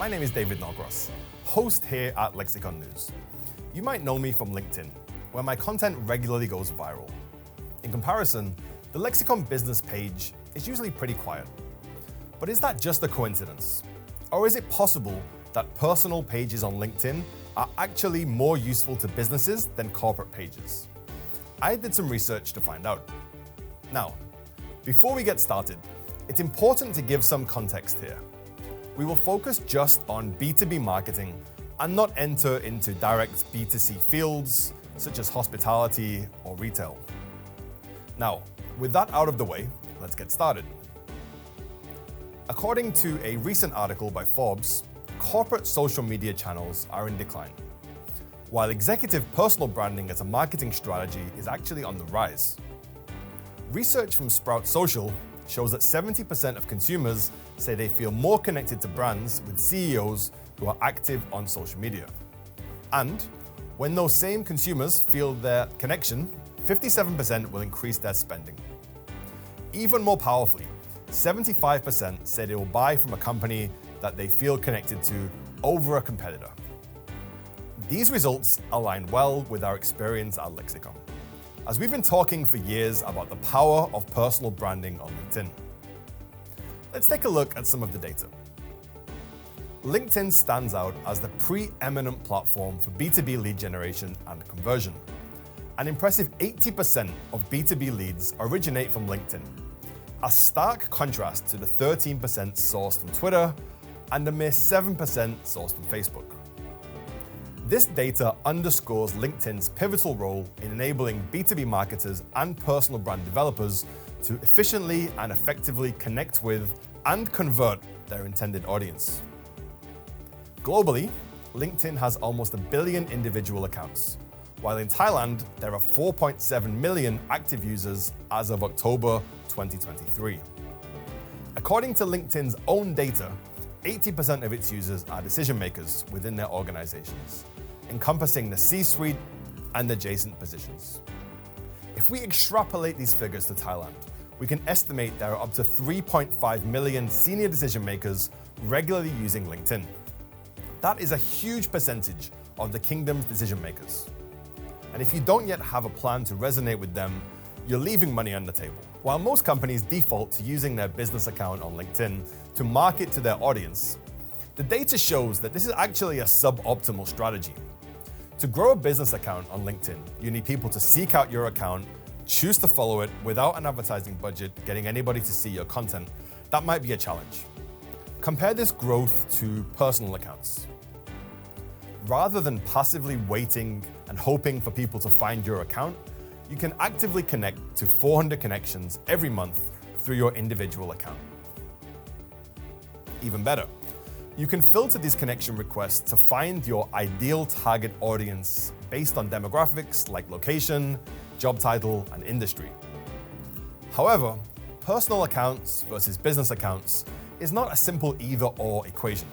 My name is David Norgros, host here at Lexicon News. You might know me from LinkedIn, where my content regularly goes viral. In comparison, the Lexicon business page is usually pretty quiet. But is that just a coincidence? Or is it possible that personal pages on LinkedIn are actually more useful to businesses than corporate pages? I did some research to find out. Now, before we get started, it's important to give some context here. We will focus just on B2B marketing and not enter into direct B2C fields such as hospitality or retail. Now, with that out of the way, let's get started. According to a recent article by Forbes, corporate social media channels are in decline, while executive personal branding as a marketing strategy is actually on the rise. Research from Sprout Social shows that 70% of consumers say they feel more connected to brands with CEOs who are active on social media. And when those same consumers feel their connection, 57% will increase their spending. Even more powerfully, 75% say they will buy from a company that they feel connected to over a competitor. These results align well with our experience at Lexicon, as we've been talking for years about the power of personal branding on LinkedIn. Let's take a look at some of the data. LinkedIn stands out as the preeminent platform for B2B lead generation and conversion. An impressive 80% of B2B leads originate from LinkedIn, a stark contrast to the 13% sourced from Twitter and a mere 7% sourced from Facebook. This data underscores LinkedIn's pivotal role in enabling B2B marketers and personal brand developers to efficiently and effectively connect with and convert their intended audience. Globally, LinkedIn has almost 1 billion individual accounts, while in Thailand, there are 4.7 million active users as of October 2023. According to LinkedIn's own data, 80% of its users are decision makers within their organizations, encompassing the C-suite and adjacent positions. If we extrapolate these figures to Thailand, we can estimate there are up to 3.5 million senior decision makers regularly using LinkedIn. That is a huge percentage of the kingdom's decision makers. And if you don't yet have a plan to resonate with them, you're leaving money on the table. While most companies default to using their business account on LinkedIn to market to their audience, the data shows that this is actually a suboptimal strategy. To grow a business account on LinkedIn, you need people to seek out your account, choose to follow it without an advertising budget, getting anybody to see your content. That might be a challenge. Compare this growth to personal accounts. Rather than passively waiting and hoping for people to find your account, you can actively connect to 400 connections every month through your individual account. Even better, you can filter these connection requests to find your ideal target audience based on demographics like location, job title, and industry. However, personal accounts versus business accounts is not a simple either-or equation.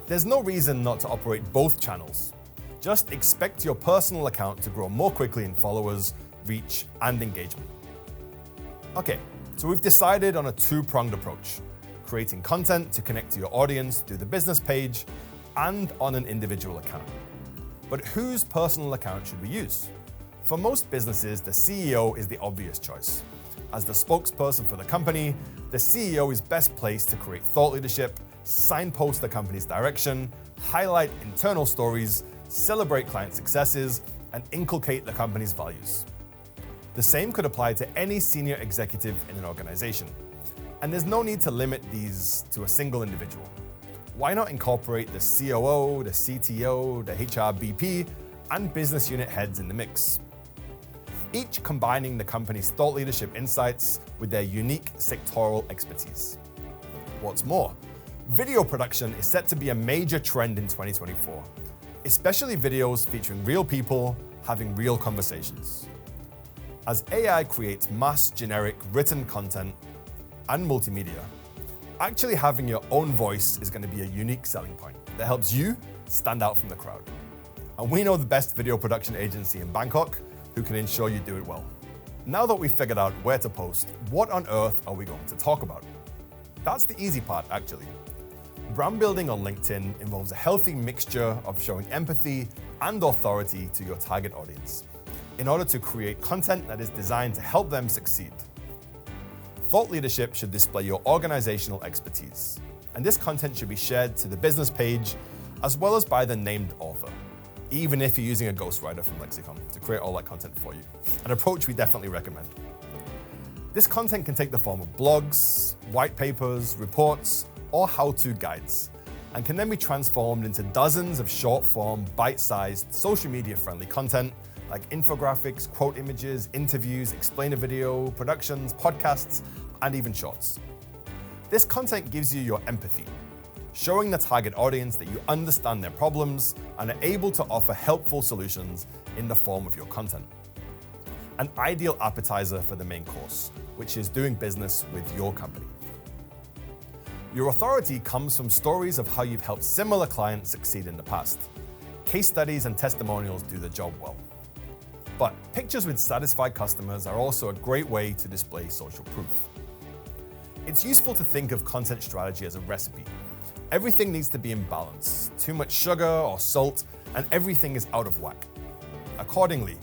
There's no reason not to operate both channels. Just expect your personal account to grow more quickly in followers, reach, and engagement. Okay, so we've decided on a two-pronged approach: creating content to connect to your audience through the business page and on an individual account. But whose personal account should we use? For most businesses, the CEO is the obvious choice. As the spokesperson for the company, the CEO is best placed to create thought leadership, signpost the company's direction, highlight internal stories, celebrate client successes, and inculcate the company's values. The same could apply to any senior executive in an organization. And there's no need to limit these to a single individual. Why not incorporate the COO, the CTO, the HRBP, and business unit heads in the mix? Each combining the company's thought leadership insights with their unique sectoral expertise. What's more, video production is set to be a major trend in 2024, especially videos featuring real people having real conversations. As AI creates mass generic written content and multimedia, actually having your own voice is going to be a unique selling point that helps you stand out from the crowd. And we know the best video production agency in Bangkok who can ensure you do it well. Now that we've figured out where to post, what on earth are we going to talk about? That's the easy part, actually. Brand building on LinkedIn involves a healthy mixture of showing empathy and authority to your target audience in order to create content that is designed to help them succeed. Thought leadership should display your organizational expertise, and this content should be shared to the business page as well as by the named author, even if you're using a ghostwriter from Lexicon to create all that content for you, an approach we definitely recommend. This content can take the form of blogs, white papers, reports, or how-to guides, and can then be transformed into dozens of short-form, bite-sized, social media-friendly content like infographics, quote images, interviews, explainer video, productions, podcasts, and even shorts. This content gives you your empathy, showing the target audience that you understand their problems and are able to offer helpful solutions in the form of your content. An ideal appetizer for the main course, which is doing business with your company. Your authority comes from stories of how you've helped similar clients succeed in the past. Case studies and testimonials do the job well. But pictures with satisfied customers are also a great way to display social proof. It's useful to think of content strategy as a recipe. Everything needs to be in balance. Too much sugar or salt, and everything is out of whack. Accordingly,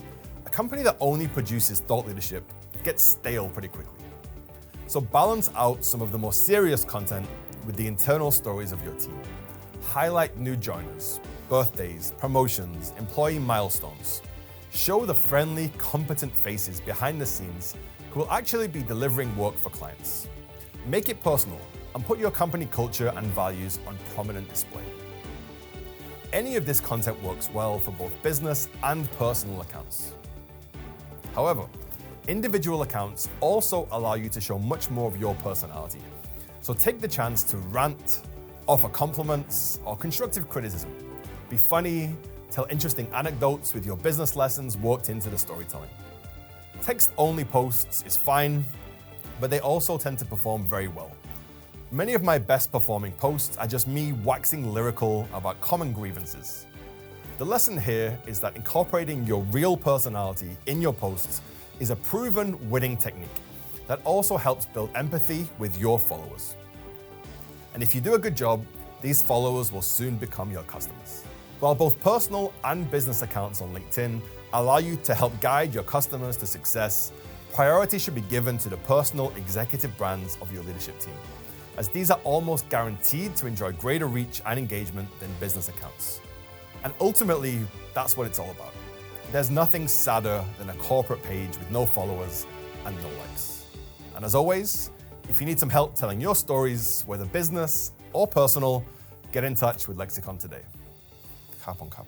a company that only produces thought leadership gets stale pretty quickly. So balance out some of the more serious content with the internal stories of your team. Highlight new joiners, birthdays, promotions, employee milestones. Show the friendly, competent faces behind the scenes who will actually be delivering work for clients. Make it personal and put your company culture and values on prominent display. Any of this content works well for both business and personal accounts. However, individual accounts also allow you to show much more of your personality. So take the chance to rant, offer compliments, or constructive criticism. Be funny, tell interesting anecdotes with your business lessons worked into the storytelling. Text-only posts is fine, but they also tend to perform very well. Many of my best performing posts are just me waxing lyrical about common grievances. The lesson here is that incorporating your real personality in your posts is a proven winning technique that also helps build empathy with your followers. And if you do a good job, these followers will soon become your customers. While both personal and business accounts on LinkedIn allow you to help guide your customers to success, priority should be given to the personal executive brands of your leadership team, as these are almost guaranteed to enjoy greater reach and engagement than business accounts. And ultimately, that's what it's all about. There's nothing sadder than a corporate page with no followers and no likes. And as always, if you need some help telling your stories, whether business or personal, get in touch with Lexicon today. Cap on cap.